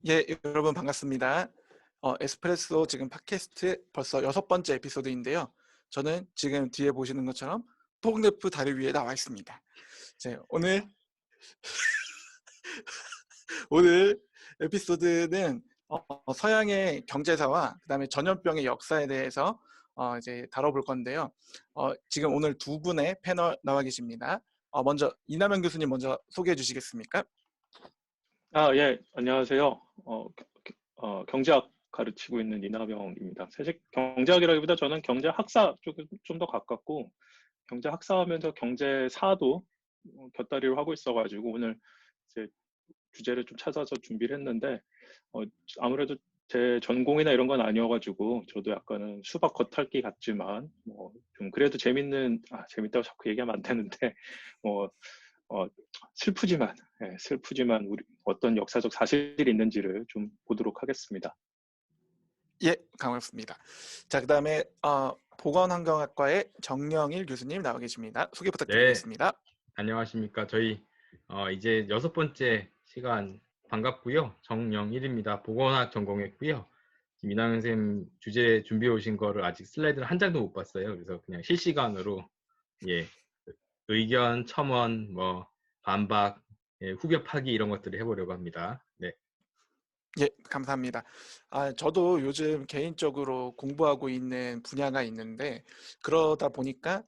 예, 여러분 반갑습니다. 에스프레소 지금 팟캐스트 벌써 6번째 에피소드인데요. 저는 지금 뒤에 보시는 것처럼 뽕네프 다리 위에 나와 있습니다. 네, 오늘 에피소드는 서양의 경제사와 그다음에 전염병의 역사에 대해서 이제 다뤄볼 건데요. 지금 오늘 두 분의 패널 나와 계십니다. 먼저 이남현 교수님 먼저 소개해 주시겠습니까? 예, 안녕하세요. 경제학 가르치고 있는 이나병입니다. 사실 경제학이라기보다 저는 경제학사 쪽에 좀 더 가깝고, 경제학사하면서 경제사도 곁다리로 하고 있어가지고, 오늘 이제 주제를 좀 찾아서 준비를 했는데, 어, 아무래도 제 전공이나 이런 건 아니어가지고, 저도 약간은 수박 겉핥기 같지만, 좀 그래도 재밌다고 자꾸 얘기하면 안 되는데, 뭐, 어, 슬프지만, 슬프지만 우리 어떤 역사적 사실이 있는지를 좀 보도록 하겠습니다. 예, 반갑습니다. 자, 그다음에 보건환경학과의 정영일 교수님 나와 계십니다. 소개 네, 부탁드리겠습니다. 안녕하십니까. 저희 이제 6번째 시간 반갑고요. 정영일입니다. 보건학 전공했고요. 지금 이남현 선생님 주제 준비해 오신 거를 아직 슬라이드를 한 장도 못 봤어요. 그래서 그냥 실시간으로 예, 의견, 첨언, 반박, 후벼 파기 이런 것들을 해보려고 합니다. 네. 예, 감사합니다. 저도 요즘 개인적으로 공부하고 있는 분야가 있는데 그러다 보니까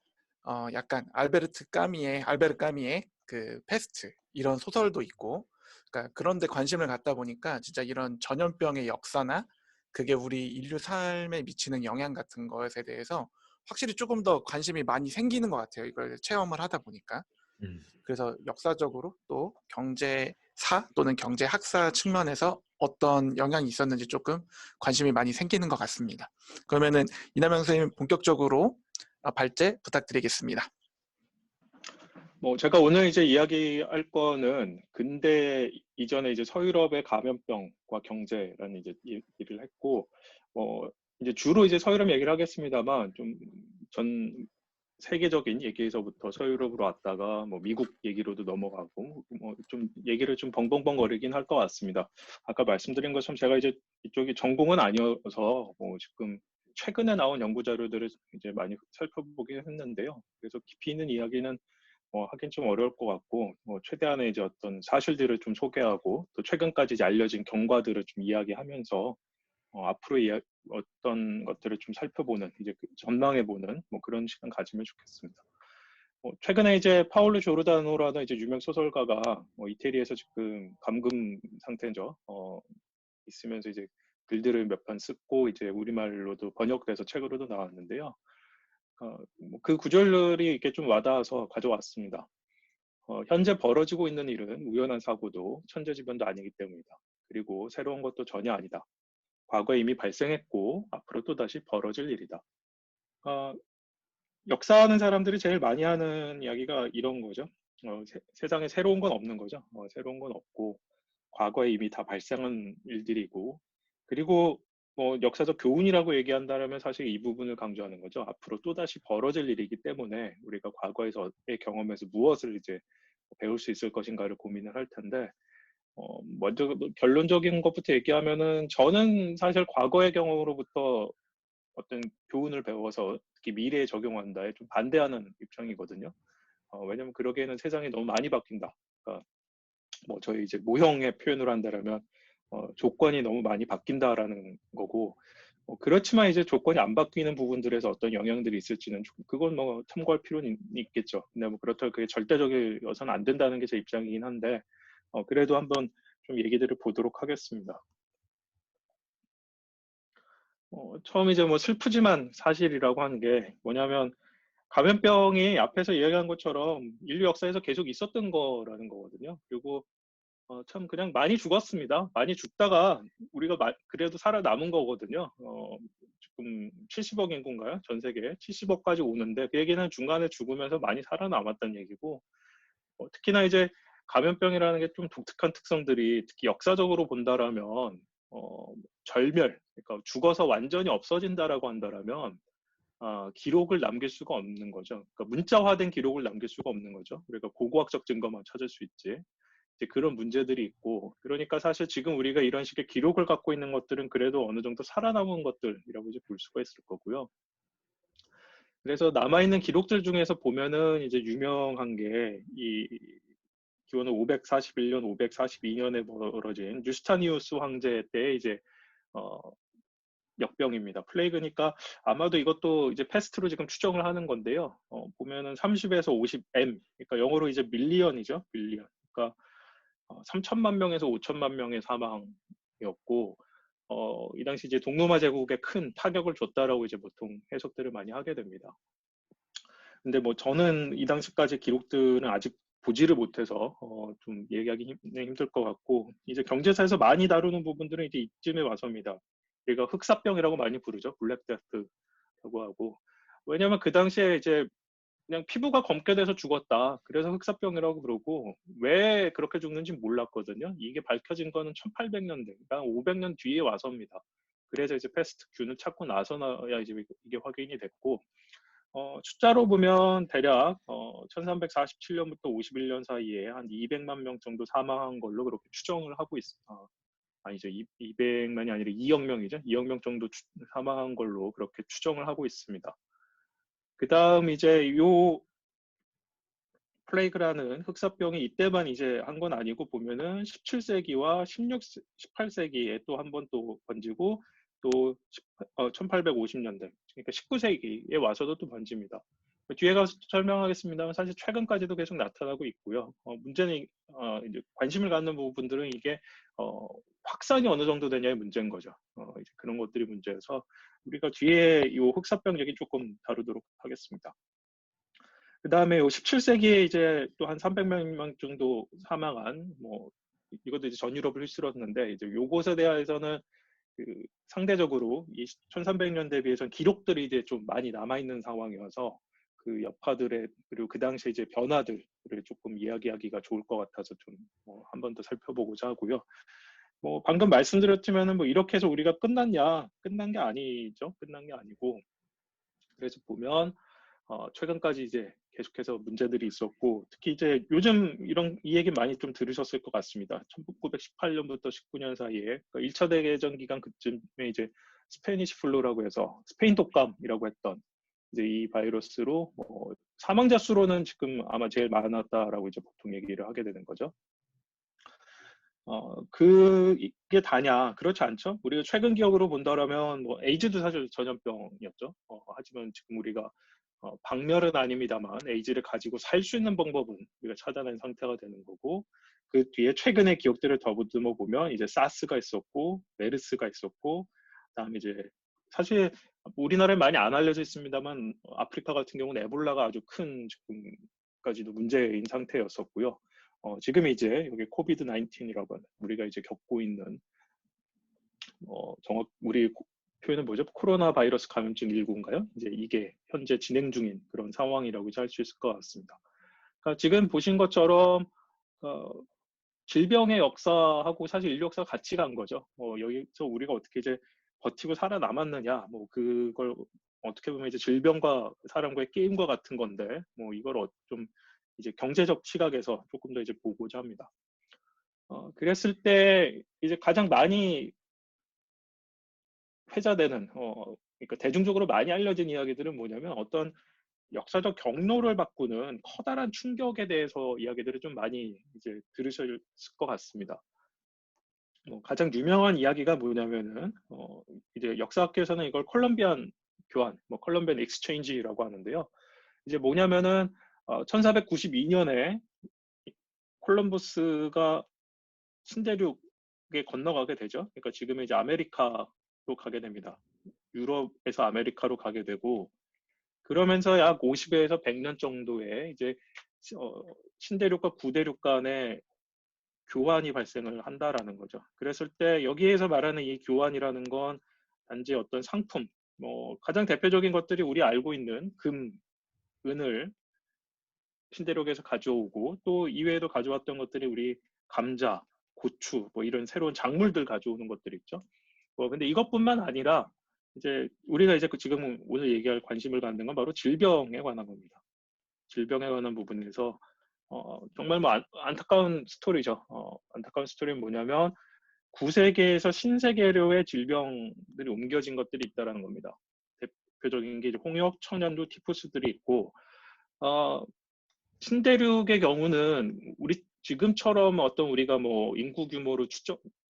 약간 알베르 까미의 그 페스트 이런 소설도 있고 그러니까 그런 데 관심을 갖다 보니까 진짜 이런 전염병의 역사나 그게 우리 인류 삶에 미치는 영향 같은 것에 대해서 확실히 조금 더 관심이 많이 생기는 것 같아요. 이걸 체험을 하다 보니까. 음, 그래서 역사적으로 또 경제사 또는 경제학사 측면에서 어떤 영향이 있었는지 조금 관심이 많이 생기는 것 같습니다. 그러면은 이남영 선생님 본격적으로 발제 부탁드리겠습니다. 제가 오늘 이제 이야기할 거는 근대 이전에 이제 서유럽의 감염병과 경제라는 이제 얘기를 했고, 이제 주로 이제 서유럽 얘기를 하겠습니다만 좀 전 세계적인 얘기에서부터 서유럽으로 왔다가 미국 얘기로도 넘어가고 좀 얘기를 좀 벙벙벙거리긴 할 것 같습니다. 아까 말씀드린 것처럼 제가 이제 이쪽이 전공은 아니어서 지금 최근에 나온 연구 자료들을 이제 많이 살펴보긴 했는데요. 그래서 깊이 있는 이야기는 하긴 좀 어려울 것 같고 최대한의 이제 어떤 사실들을 좀 소개하고 또 최근까지 이제 알려진 경과들을 좀 이야기하면서 앞으로 어떤 것들을 좀 살펴보는 이제 전망해보는 그런 시간 가지면 좋겠습니다. 최근에 이제 파올로 조르다노라는 이제 유명 소설가가 이태리에서 지금 감금 상태죠. 있으면서 이제 글들을 몇 편 쓰고 이제 우리말로도 번역돼서 책으로도 나왔는데요. 그 구절들이 이렇게 좀 와닿아서 가져왔습니다. 현재 벌어지고 있는 일은 우연한 사고도 천재지변도 아니기 때문이다. 그리고 새로운 것도 전혀 아니다. 과거에 이미 발생했고 앞으로 또다시 벌어질 일이다. 어, 역사하는 사람들이 제일 많이 하는 이야기가 이런 거죠. 세상에 새로운 건 없는 거죠. 새로운 건 없고 과거에 이미 다 발생한 일들이고 그리고 역사적 교훈이라고 얘기한다면 사실 이 부분을 강조하는 거죠. 앞으로 또다시 벌어질 일이기 때문에 우리가 과거에서의 경험에서 무엇을 이제 배울 수 있을 것인가를 고민을 할 텐데 먼저 결론적인 것부터 얘기하면은 저는 사실 과거의 경험으로부터 어떤 교훈을 배워서 특히 미래에 적용한다에 좀 반대하는 입장이거든요. 왜냐면 그러기에는 세상이 너무 많이 바뀐다. 그러니까 저희 이제 모형의 표현을 한다면 조건이 너무 많이 바뀐다라는 거고 그렇지만 이제 조건이 안 바뀌는 부분들에서 어떤 영향들이 있을지는 그건 참고할 필요는 있겠죠. 근데 그렇다고 그게 절대적이어서는 안 된다는 게 제 입장이긴 한데 그래도 한번 좀 얘기들을 보도록 하겠습니다. 처음 이제 슬프지만 사실이라고 하는 게 뭐냐면 감염병이 앞에서 이야기한 것처럼 인류 역사에서 계속 있었던 거라는 거거든요. 그리고 참 그냥 많이 죽었습니다. 많이 죽다가 우리가 그래도 살아남은 거거든요. 지금 70억 인구인가요? 전 세계에 70억까지 오는데 그 얘기는 중간에 죽으면서 많이 살아남았다는 얘기고 특히나 이제 감염병이라는 게 좀 독특한 특성들이 특히 역사적으로 본다라면 절멸, 그러니까 죽어서 완전히 없어진다라고 한다라면 기록을 남길 수가 없는 거죠. 그러니까 문자화된 기록을 남길 수가 없는 거죠. 그러니까 고고학적 증거만 찾을 수 있지. 이제 그런 문제들이 있고, 그러니까 사실 지금 우리가 이런 식의 기록을 갖고 있는 것들은 그래도 어느 정도 살아남은 것들이라고 이제 볼 수가 있을 거고요. 그래서 남아있는 기록들 중에서 보면은 이제 유명한 게 이 기원은 541년, 542년에 벌어진 유스타니우스 황제 때 이제 어, 역병입니다. 플레이그니까 아마도 이것도 이제 패스트로 지금 추정을 하는 건데요. 보면은 30에서 50M, 그러니까 영어로 이제 밀리언이죠. 밀리언. 그러니까 3천만 명에서 5천만 명의 사망이었고, 이 당시 이제 동로마 제국에 큰 타격을 줬다라고 이제 보통 해석들을 많이 하게 됩니다. 근데 뭐 저는 이 당시까지 기록들은 아직 보지를 못해서 좀 얘기하기 힘들 것 같고, 이제 경제사에서 많이 다루는 부분들은 이제 이쯤에 와서입니다. 얘가 흑사병이라고 많이 부르죠. 블랙데스라고 하고. 왜냐하면 그 당시에 이제 그냥 피부가 검게 돼서 죽었다. 그래서 흑사병이라고 그러고, 왜 그렇게 죽는지 몰랐거든요. 이게 밝혀진 거는 1800년대, 그러니까 500년 뒤에 와서입니다. 그래서 이제 패스트 균을 찾고 나서야 이제 이게 확인이 됐고, 숫자로 보면 대략 1347년부터 51년 사이에 한 200만 명 정도 사망한 걸로 그렇게 추정을 하고 있습니다. 아니죠. 200만이 아니라 2억 명이죠. 2억 명 정도 사망한 걸로 그렇게 추정을 하고 있습니다. 그 다음 이제 요 플레이그라는 흑사병이 이때만 이제 한 건 아니고 보면은 17세기와 18세기에 또 한 번 또 번지고 또 1850년대, 그러니까 19세기에 와서도 또 번집니다. 뒤에 가서 설명하겠습니다만 사실 최근까지도 계속 나타나고 있고요. 문제는 이제 관심을 갖는 부분들은 이게 확산이 어느 정도 되냐의 문제인 거죠. 이제 그런 것들이 문제여서 우리가 뒤에 이 흑사병 얘기 조금 다루도록 하겠습니다. 그 다음에 17세기에 이제 또 한 300명 정도 사망한, 뭐, 이것도 이제 전 유럽을 휩쓸었는데, 이제 요것에 대해서는 그 상대적으로 이 1300년대에 비해서는 기록들이 이제 좀 많이 남아있는 상황이어서 그 여파들의, 그리고 그 당시에 이제 변화들을 조금 이야기하기가 좋을 것 같아서 좀 한 번 더 살펴보고자 하고요. 뭐, 방금 말씀드렸지만은 뭐 이렇게 해서 우리가 끝났냐? 끝난 게 아니죠. 끝난 게 아니고. 그래서 보면, 최근까지 이제 계속해서 문제들이 있었고, 특히 이제 요즘 이 얘기 많이 좀 들으셨을 것 같습니다. 1918년부터 19년 사이에, 그러니까 1차 대대전 기간 그쯤에 이제 스페니시 플루라고 해서 스페인 독감이라고 했던 이제 이 바이러스로 사망자 수로는 지금 아마 제일 많았다라고 이제 보통 얘기를 하게 되는 거죠. 이게 다냐? 그렇지 않죠? 우리가 최근 기억으로 본다라면 뭐 에이즈도 사실 전염병이었죠. 하지만 지금 우리가 박멸은 아닙니다만 에이즈를 가지고 살 수 있는 방법은 우리가 찾아낸 상태가 되는 거고, 그 뒤에 최근의 기억들을 더듬어 보면 이제 사스가 있었고 메르스가 있었고, 그다음에 이제 사실 우리나라에 많이 안 알려져 있습니다만 아프리카 같은 경우는 에볼라가 아주 큰 지금까지도 문제인 상태였었고요. 지금 이제 여기 코비드 19이라고 하는 우리가 이제 겪고 있는 우리 표현은 뭐죠? 코로나 바이러스 감염증 19인가요? 이제 이게 현재 진행 중인 그런 상황이라고 할 수 있을 것 같습니다. 그러니까 지금 보신 것처럼 질병의 역사하고 사실 인류 역사가 같이 간 거죠. 여기서 우리가 어떻게 이제 버티고 살아남았느냐, 뭐 그걸 어떻게 보면 이제 질병과 사람과의 게임과 같은 건데, 뭐 이걸 좀 이제 경제적 시각에서 조금 더 이제 보고자 합니다. 그랬을 때 이제 가장 많이 회자되는, 그러니까 대중적으로 많이 알려진 이야기들은 뭐냐면 어떤 역사적 경로를 바꾸는 커다란 충격에 대해서 이야기들을 좀 많이 이제 들으셨을 것 같습니다. 가장 유명한 이야기가 뭐냐면은 이제 역사학계에서는 이걸 콜럼비안 교환, 콜럼비안 익스체인지라고 하는데요. 이제 뭐냐면은 1492년에 콜럼버스가 신대륙에 건너가게 되죠. 그러니까 지금은 이제 아메리카로 가게 됩니다. 유럽에서 아메리카로 가게 되고, 그러면서 약 50에서 100년 정도의 이제 신대륙과 구대륙 간의 교환이 발생을 한다라는 거죠. 그랬을 때 여기에서 말하는 이 교환이라는 건 단지 어떤 상품, 가장 대표적인 것들이 우리 알고 있는 금, 은을 신대륙에서 가져오고, 또 이외에도 가져왔던 것들이 우리 감자, 고추, 이런 새로운 작물들 가져오는 것들 있죠. 근데 이것뿐만 아니라 이제 우리가 이제 지금 오늘 얘기할 관심을 갖는 건 바로 질병에 관한 겁니다. 질병에 관한 부분에서 정말 뭐 안타까운 스토리죠. 안타까운 스토리는 뭐냐면 9세계에서 신세계로의 질병들이 옮겨진 것들이 있다라는 겁니다. 대표적인 게 이제 홍역, 천연두, 티푸스들이 있고, 신대륙의 경우는 우리 지금처럼 어떤 우리가 뭐 인구 규모로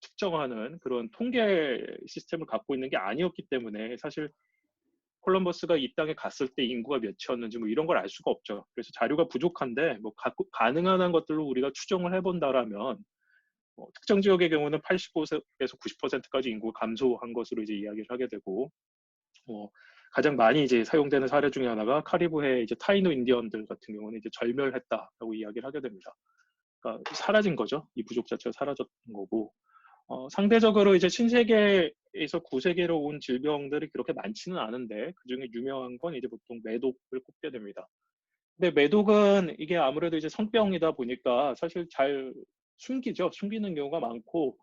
측정하는 그런 통계 시스템을 갖고 있는 게 아니었기 때문에 사실 콜럼버스가 이 땅에 갔을 때 인구가 몇이었는지 뭐 이런 걸 알 수가 없죠. 그래서 자료가 부족한데 뭐 가능한 것들로 우리가 추정을 해본다라면 특정 지역의 경우는 85에서 90%까지 인구가 감소한 것으로 이제 이야기를 하게 되고 가장 많이 이제 사용되는 사례 중에 하나가 카리브해 이제 타이노 인디언들 같은 경우는 이제 절멸했다라고 이야기를 하게 됩니다. 그러니까 사라진 거죠. 이 부족 자체가 사라졌던 거고 상대적으로 이제 신세계에서 구세계로 온 질병들이 그렇게 많지는 않은데 그중에 유명한 건 이제 보통 매독을 꼽게 됩니다. 근데 매독은 이게 아무래도 이제 성병이다 보니까 사실 잘 숨기죠. 숨기는 경우가 많고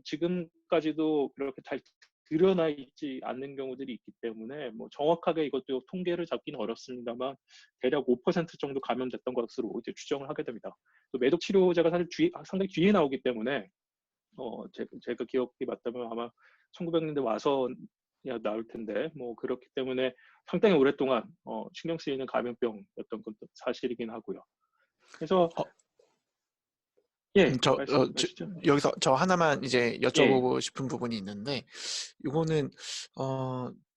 지금까지도 그렇게 잘 드러나 있지 않는 경우들이 있기 때문에 뭐 정확하게 이것도 통계를 잡기는 어렵습니다만 대략 5% 정도 감염됐던 것으로 이제 추정을 하게 됩니다. 또 매독 치료제가 사실 상당히 뒤에 나오기 때문에 제가 기억이 맞다면 아마 1900년대 와서 나올 텐데 뭐 그렇기 때문에 상당히 오랫동안 신경 쓰이는 감염병이었던 것도 사실이긴 하고요. 그래서 어, 예, 저, 말씀하시죠. 여기서 저 하나만 이제 예, 예. 여쭤보고 싶은 부분이 있는데, 이거는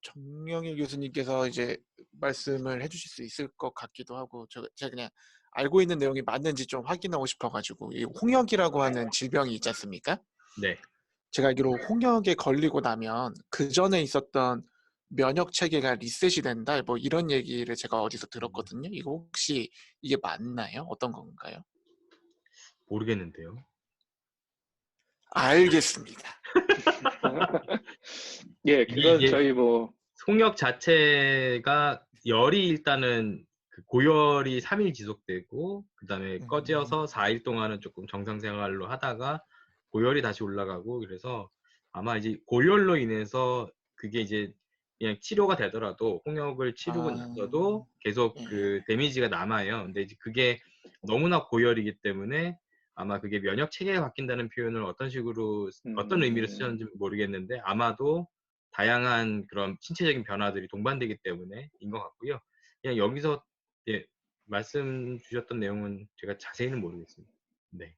정영일 교수님께서 이제 말씀을 해주실 수 있을 것 같기도 하고, 제가 그냥 알고 있는 내용이 맞는지 좀 확인하고 싶어가지고, 이 홍역이라고 하는 질병이 있지 않습니까? 네. 제가 알기로 홍역에 걸리고 나면 그 전에 있었던 면역 체계가 리셋이 된다, 뭐 이런 얘기를 제가 어디서 들었거든요. 이거 혹시 이게 맞나요? 어떤 건가요? 모르겠는데요. 알겠습니다. 예, 그건 이게 저희 뭐 홍역 자체가 열이 일단은 그 고열이 3일 지속되고 그다음에 꺼져서 4일 동안은 조금 정상 생활로 하다가 고열이 다시 올라가고 그래서 아마 이제 고열로 인해서 그게 이제 그냥 치료가 되더라도 홍역을 치르고 나서도 계속 그 데미지가 남아요. 근데 이제 그게 너무나 고열이기 때문에 아마 그게 면역 체계가 바뀐다는 표현을 어떤 식으로 어떤 의미로 쓰셨는지 모르겠는데 아마도 다양한 그런 신체적인 변화들이 동반되기 때문에 인 것 같고요. 그냥 여기서 예, 말씀 주셨던 내용은 제가 자세히는 모르겠습니다. 네.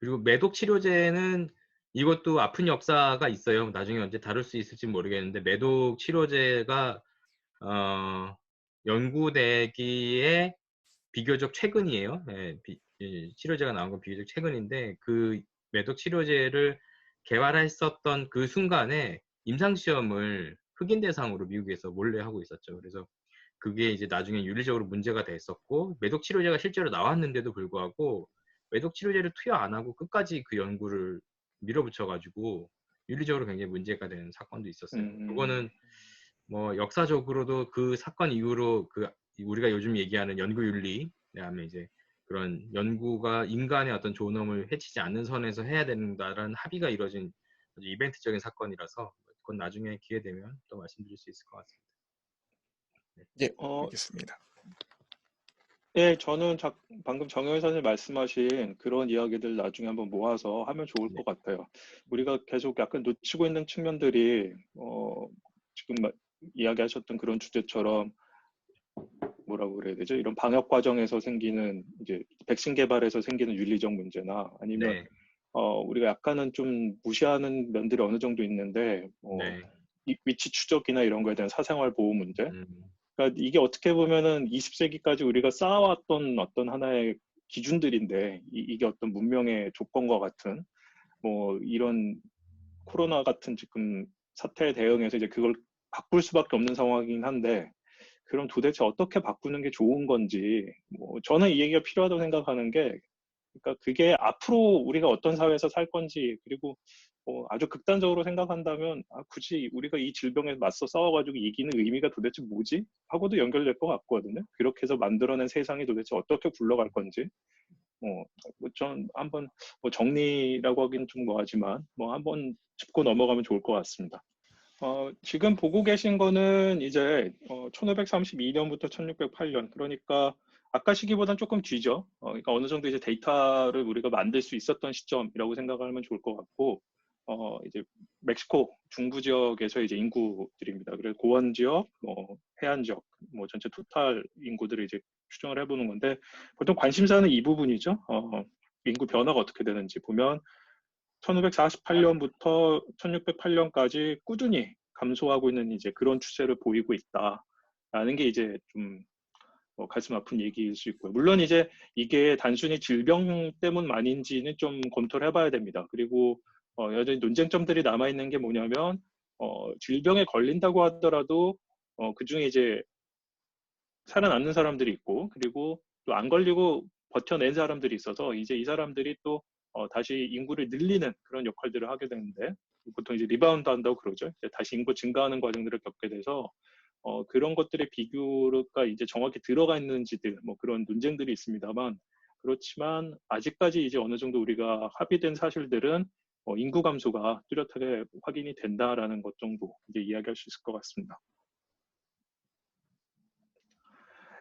그리고 매독 치료제는 이것도 아픈 역사가 있어요. 나중에 언제 다룰 수 있을지 모르겠는데 매독 치료제가 연구되기에 비교적 최근이에요. 네, 치료제가 나온 건 비교적 최근인데 그 매독 치료제를 개발했었던 그 순간에 임상시험을 흑인 대상으로 미국에서 몰래 하고 있었죠. 그래서 그게 이제 나중에 윤리적으로 문제가 됐었고 매독 치료제가 실제로 나왔는데도 불구하고 매독 치료제를 투여 안 하고 끝까지 그 연구를 밀어붙여가지고 윤리적으로 굉장히 문제가 되는 사건도 있었어요. 그거는 뭐 역사적으로도 그 사건 이후로 그 우리가 요즘 얘기하는 연구윤리, 그다음에 이제 그런 연구가 인간의 어떤 존엄을 해치지 않는 선에서 해야 된다라는 합의가 이루어진 아주 이벤트적인 사건이라서 그건 나중에 기회 되면 또 말씀드릴 수 있을 것 같습니다. 네, 알겠습니다. 예, 저는 방금 정영일 선생님 말씀하신 그런 이야기들 나중에 한번 모아서 하면 좋을 네. 것 같아요. 우리가 계속 약간 놓치고 있는 측면들이 지금 이야기하셨던 그런 주제처럼 뭐라고 그래야 되죠? 이런 방역 과정에서 생기는 이제 백신 개발에서 생기는 윤리적 문제나 아니면 네. 우리가 약간은 좀 무시하는 면들이 어느 정도 있는데 네. 위치 추적이나 이런 거에 대한 사생활 보호 문제. 음, 그러니까 이게 어떻게 보면은 20세기까지 우리가 쌓아왔던 어떤 하나의 기준들인데 이게 어떤 문명의 조건과 같은 뭐 이런 코로나 같은 지금 사태에 대응해서 이제 그걸 바꿀 수밖에 없는 상황이긴 한데 그럼 도대체 어떻게 바꾸는 게 좋은 건지 뭐 저는 이 얘기가 필요하다고 생각하는 게 그러니까 그게 앞으로 우리가 어떤 사회에서 살 건지 그리고 아주 극단적으로 생각한다면 굳이 우리가 이 질병에 맞서 싸워가지고 이기는 의미가 도대체 뭐지? 하고도 연결될 것 같거든요. 그렇게 해서 만들어낸 세상이 도대체 어떻게 굴러갈 건지 전 한번 정리라고 하긴 좀 뭐하지만 한번 짚고 넘어가면 좋을 것 같습니다. 지금 보고 계신 거는 이제 1532년부터 1608년 그러니까 아까 시기보다는 조금 뒤죠. 그러니까 어느 정도 이제 데이터를 우리가 만들 수 있었던 시점이라고 생각하면 좋을 것 같고, 이제 멕시코 중부 지역에서 이제 인구들입니다. 그래서 고원 지역, 뭐 해안 지역, 뭐 전체 토탈 인구들을 이제 추정을 해보는 건데, 보통 관심사는 이 부분이죠. 인구 변화가 어떻게 되는지 보면 1548년부터 1608년까지 꾸준히 감소하고 있는 이제 그런 추세를 보이고 있다라는 게 이제 좀 가슴 아픈 얘기일 수 있고요. 물론 이제 이게 단순히 질병 때문만인지는 좀 검토를 해봐야 됩니다. 그리고 여전히 논쟁점들이 남아있는 게 뭐냐면 질병에 걸린다고 하더라도 그중에 이제 살아남는 사람들이 있고 그리고 또 안 걸리고 버텨낸 사람들이 있어서 이제 이 사람들이 또 다시 인구를 늘리는 그런 역할들을 하게 되는데 보통 이제 리바운드 한다고 그러죠. 이제 다시 인구 증가하는 과정들을 겪게 돼서 그런 것들의 비교가 이제 정확히 들어가 있는지들 뭐 그런 논쟁들이 있습니다만 그렇지만 아직까지 이제 어느 정도 우리가 합의된 사실들은 인구 감소가 뚜렷하게 확인이 된다라는 것 정도 이제 이야기할 수 있을 것 같습니다.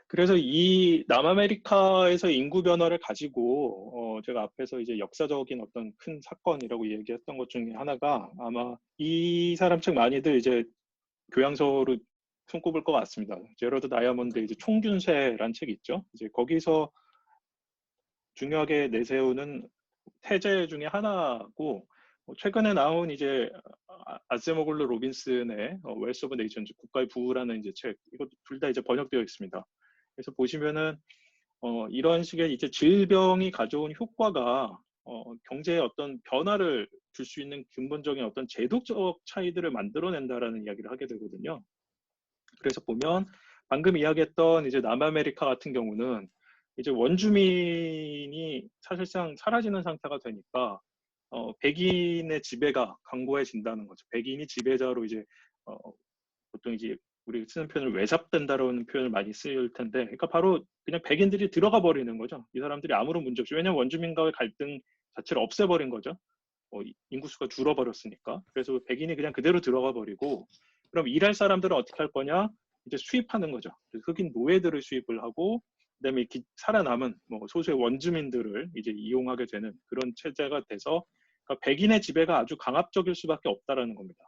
그래서 이 남아메리카에서 인구 변화를 가지고 제가 앞에서 이제 역사적인 어떤 큰 사건이라고 얘기했던 것 중에 하나가 아마 이 사람 책 많이들 이제 교양서로 손꼽을 것 같습니다. 제러드 다이아몬드 이제 총균세란 책 있죠. 이제 거기서 중요하게 내세우는 태제 중에 하나고 최근에 나온 이제 아세모글루 로빈슨의 웰스 오브 네이션즈 국가의 부라는 이제 책 이것도 둘 다 이제 번역되어 있습니다. 그래서 보시면은 이런 식의 이제 질병이 가져온 효과가 경제에 어떤 변화를 줄 수 있는 근본적인 어떤 제도적 차이들을 만들어낸다라는 이야기를 하게 되거든요. 그래서 보면 방금 이야기했던 이제 남아메리카 같은 경우는 이제 원주민이 사실상 사라지는 상태가 되니까 백인의 지배가 강고해진다는 거죠. 백인이 지배자로 이제 보통 이제 우리 쓰는 표현을 외삽된다라는 표현을 많이 쓸 텐데, 그러니까 바로 그냥 백인들이 들어가 버리는 거죠. 이 사람들이 아무런 문제 없이 왜냐하면 원주민과의 갈등 자체를 없애버린 거죠. 인구수가 줄어버렸으니까. 그래서 백인이 그냥 그대로 들어가 버리고, 그럼 일할 사람들은 어떻게 할 거냐? 이제 수입하는 거죠. 흑인 노예들을 수입을 하고, 그다음에 살아남은 뭐 소수의 원주민들을 이제 이용하게 되는 그런 체제가 돼서, 그러니까 백인의 지배가 아주 강압적일 수밖에 없다라는 겁니다.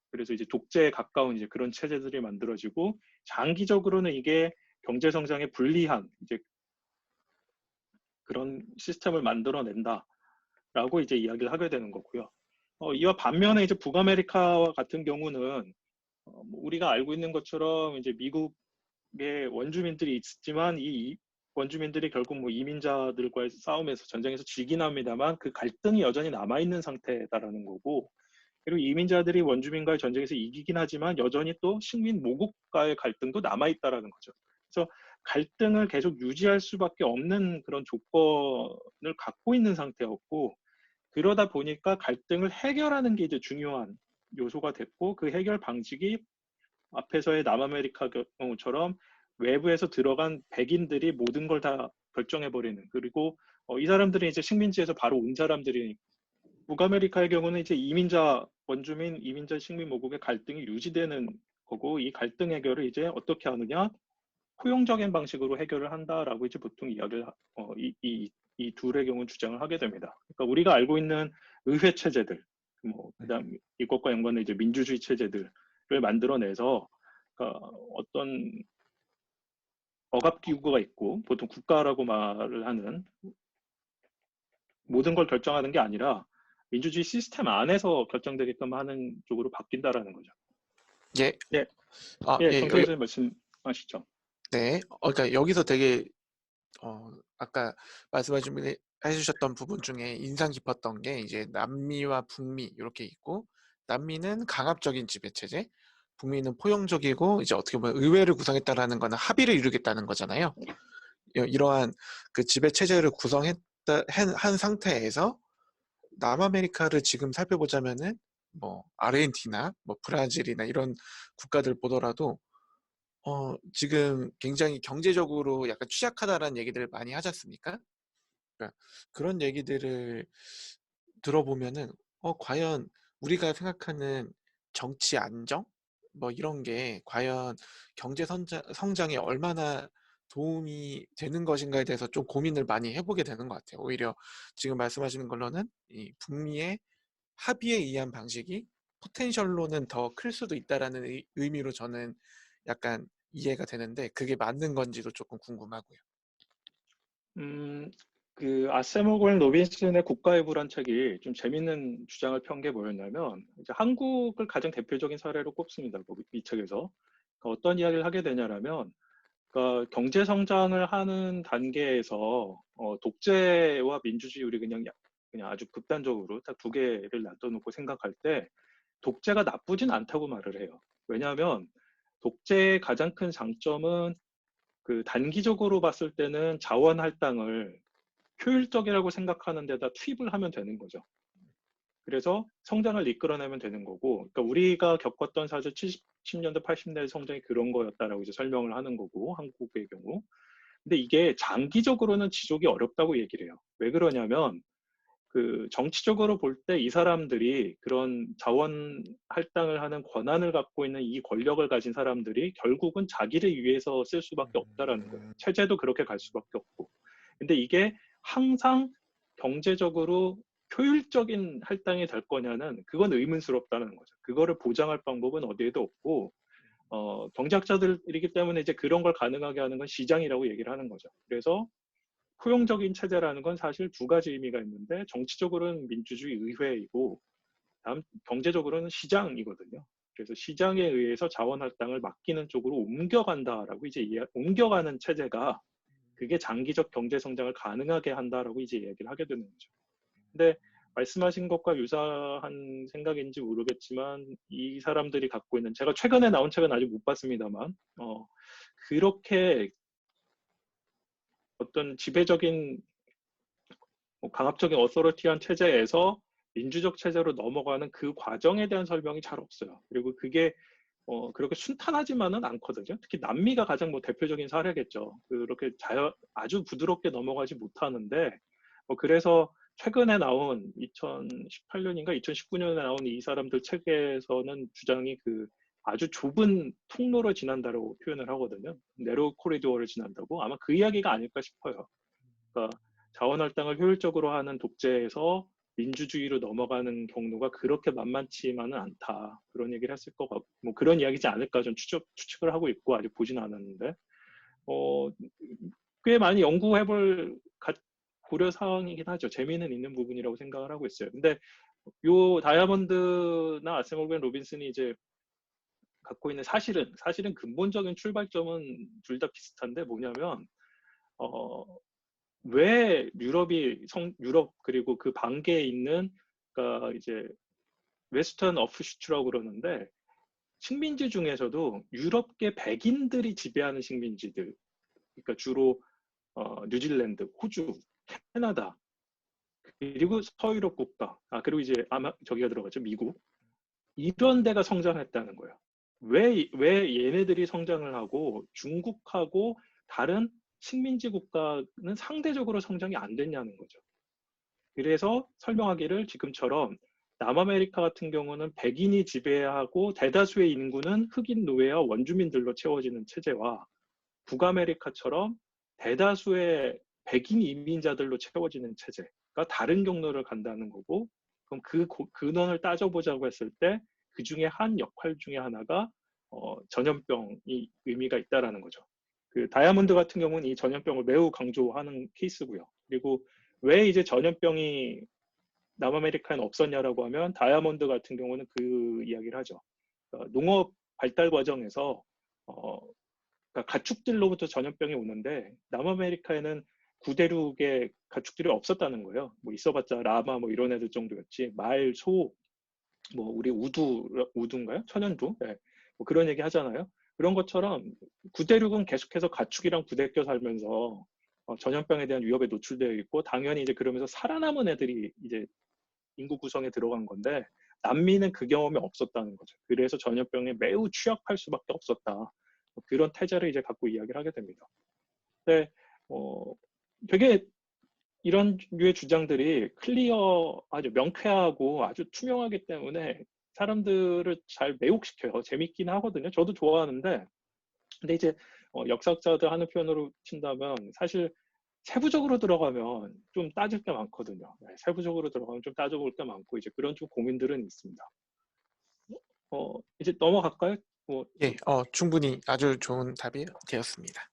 그래서 이제 독재에 가까운 이제 그런 체제들이 만들어지고 장기적으로는 이게 경제 성장에 불리한 이제 그런 시스템을 만들어낸다라고 이제 이야기를 하게 되는 거고요. 이와 반면에 이제 북아메리카와 같은 경우는 뭐 우리가 알고 있는 것처럼 이제 미국의 원주민들이 있지만 이 원주민들이 결국 뭐 이민자들과의 싸움에서 전쟁에서 지긴 합니다만 그 갈등이 여전히 남아있는 상태다라는 거고, 그리고 이민자들이 원주민과의 전쟁에서 이기긴 하지만 여전히 또 식민 모국과의 갈등도 남아있다라는 거죠. 그래서 갈등을 계속 유지할 수밖에 없는 그런 조건을 갖고 있는 상태였고, 그러다 보니까 갈등을 해결하는 게 이제 중요한 요소가 됐고, 그 해결 방식이 앞에서의 남아메리카 경우처럼 외부에서 들어간 백인들이 모든 걸 다 결정해버리는, 그리고 이 사람들이 이제 식민지에서 바로 온 사람들이, 북아메리카의 경우는 이제 이민자 원주민, 이민자 식민 모국의 갈등이 유지되는 거고, 이 갈등 해결을 이제 어떻게 하느냐, 포용적인 방식으로 해결을 한다라고 이제 보통 이야기를 이 둘의 경우 주장을 하게 됩니다. 그러니까 우리가 알고 있는 의회 체제들, 뭐 그다음 이것과 연관된 이제 민주주의 체제들을 만들어내서, 그러니까 어떤 억압기구가 있고 보통 국가라고 말을 하는 모든 걸 결정하는 게 아니라 민주주의 시스템 안에서 결정되게끔 하는 쪽으로 바뀐다라는 거죠. 예. 네. 아, 예, 예, 정선생 말씀하시죠. 네. 그러니까 여기서 되게 아까 해주셨던 부분 중에 인상 깊었던 게 이제 남미와 북미 이렇게 있고, 남미는 강압적인 지배 체제, 북미는 포용적이고 이제 어떻게 보면 의회를 구성했다라는 거는 합의를 이루겠다는 거잖아요. 이러한 그 지배 체제를 한 상태에서 남아메리카를 지금 살펴보자면은 뭐 아르헨티나, 뭐 브라질이나 이런 국가들 보더라도 지금 굉장히 경제적으로 약간 취약하다라는 얘기들을 많이 하지 않습니까? 그러니까 그런 얘기들을 들어보면은 과연 우리가 생각하는 정치 안정? 뭐 이런 게 과연 경제 성장에 얼마나 도움이 되는 것인가에 대해서 좀 고민을 많이 해보게 되는 것 같아요. 오히려 지금 말씀하시는 걸로는 이 북미의 합의에 의한 방식이 포텐셜로는 더 클 수도 있다라는 의미로 저는 약간 이해가 되는데 그게 맞는 건지도 조금 궁금하고요. 그 아세모골 로빈슨의 국가의 불안 책이 좀 재밌는 주장을 편 게 뭐였냐면 이제 한국을 가장 대표적인 사례로 꼽습니다. 이 책에서. 그러니까 어떤 이야기를 하게 되냐라면 그러니까 경제 성장을 하는 단계에서 독재와 민주주의 우리 그냥 아주 극단적으로 딱 두 개를 놔둬놓고 생각할 때 독재가 나쁘진 않다고 말을 해요. 왜냐하면 독재의 가장 큰 장점은 그 단기적으로 봤을 때는 자원 할당을 효율적이라고 생각하는 데다 투입을 하면 되는 거죠. 그래서 성장을 이끌어내면 되는 거고, 그러니까 우리가 겪었던 사실 70년대, 80년대 성장이 그런 거였다라고 이제 설명을 하는 거고, 한국의 경우. 근데 이게 장기적으로는 지속이 어렵다고 얘기를 해요. 왜 그러냐면, 그 정치적으로 볼 때 이 사람들이 그런 자원 할당을 하는 권한을 갖고 있는 이 권력을 가진 사람들이 결국은 자기를 위해서 쓸 수밖에 없다라는 거예요. 체제도 그렇게 갈 수밖에 없고. 근데 이게 항상 경제적으로 효율적인 할당이 될 거냐는 그건 의문스럽다는 거죠. 그거를 보장할 방법은 어디에도 없고 경제학자들이기 때문에 이제 그런 걸 가능하게 하는 건 시장이라고 얘기를 하는 거죠. 그래서 포용적인 체제라는 건 사실 두 가지 의미가 있는데 정치적으로는 민주주의 의회이고 다음 경제적으로는 시장이거든요. 그래서 시장에 의해서 자원 할당을 맡기는 쪽으로 옮겨간다라고 이제 옮겨가는 체제가 그게 장기적 경제 성장을 가능하게 한다라고 이제 얘기를 하게 되는 거죠. 근데 말씀하신 것과 유사한 생각인지 모르겠지만 이 사람들이 갖고 있는 제가 최근에 나온 책은 아직 못 봤습니다만 그렇게 어떤 지배적인 강압적인 어서러티한 체제에서 민주적 체제로 넘어가는 그 과정에 대한 설명이 잘 없어요. 그리고 그게 그렇게 순탄하지만은 않거든요. 특히 남미가 가장 뭐 대표적인 사례겠죠. 그렇게 아주 부드럽게 넘어가지 못하는데 그래서 최근에 나온 2018년인가 2019년에 나온 이 사람들 책에서는 주장이 그 아주 좁은 통로를 지난다고 표현을 하거든요. 네로 코리도어를 지난다고 아마 그 이야기가 아닐까 싶어요. 그러니까 자원 할당을 효율적으로 하는 독재에서 민주주의로 넘어가는 경로가 그렇게 만만치만은 않다. 그런 얘기를 했을 것 같고, 뭐 그런 이야기지 않을까 좀 추측을 하고 있고 아직 보진 않았는데, 꽤 많이 연구해볼 고려 사항이긴 하죠. 재미는 있는 부분이라고 생각을 하고 있어요. 근데 요 다이아몬드나 아세모겐 로빈슨이 이제 갖고 있는 사실은 근본적인 출발점은 둘 다 비슷한데 뭐냐면 왜 유럽 그리고 그 반개에 있는 그러니까 이제 웨스턴 어프슈트라고 그러는데 식민지 중에서도 유럽계 백인들이 지배하는 식민지들 그러니까 주로 뉴질랜드, 호주, 캐나다 그리고 서유럽 국가 그리고 이제 아마 저기가 들어가죠 미국 이런 데가 성장했다는 거예요. 왜 얘네들이 성장을 하고 중국하고 다른 식민지 국가는 상대적으로 성장이 안 됐냐는 거죠. 그래서 설명하기를 지금처럼 남아메리카 같은 경우는 백인이 지배하고 대다수의 인구는 흑인 노예와 원주민들로 채워지는 체제와 북아메리카처럼 대다수의 백인 이민자들로 채워지는 체제가 다른 경로를 간다는 거고 그럼 그 근원을 따져보자고 했을 때 그 중에 한 역할 중에 하나가 전염병이 의미가 있다라는 거죠. 그 다이아몬드 같은 경우는 이 전염병을 매우 강조하는 케이스고요. 그리고 왜 이제 전염병이 남아메리카에는 없었냐라고 하면 다이아몬드 같은 경우는 그 이야기를 하죠. 농업 발달 과정에서 그러니까 가축들로부터 전염병이 오는데 남아메리카에는 구대륙에 가축들이 없었다는 거예요. 뭐 있어봤자 라마 뭐 이런 애들 정도였지 말, 소, 뭐 우리 우두인가요? 천연두? 네. 뭐 그런 얘기 하잖아요. 그런 것처럼 구대륙은 계속해서 가축이랑 부대껴 살면서 전염병에 대한 위협에 노출되어 있고 당연히 이제 그러면서 살아남은 애들이 이제 인구 구성에 들어간 건데 남미는 그 경험이 없었다는 거죠. 그래서 전염병에 매우 취약할 수밖에 없었다. 그런 태자를 이제 갖고 이야기를 하게 됩니다. 근데 되게 이런 류의 주장들이 아주 명쾌하고 아주 투명하기 때문에 사람들을 잘 매혹시켜요. 재밌긴 하거든요. 저도 좋아하는데 근데 이제 역사학자들 하는 표현으로 친다면 사실 세부적으로 들어가면 좀 따질 게 많거든요. 네, 세부적으로 들어가면 좀 따져볼 게 많고 이제 그런 좀 고민들은 있습니다. 이제 넘어갈까요? 뭐, 예, 충분히 아주 좋은 답이 되었습니다.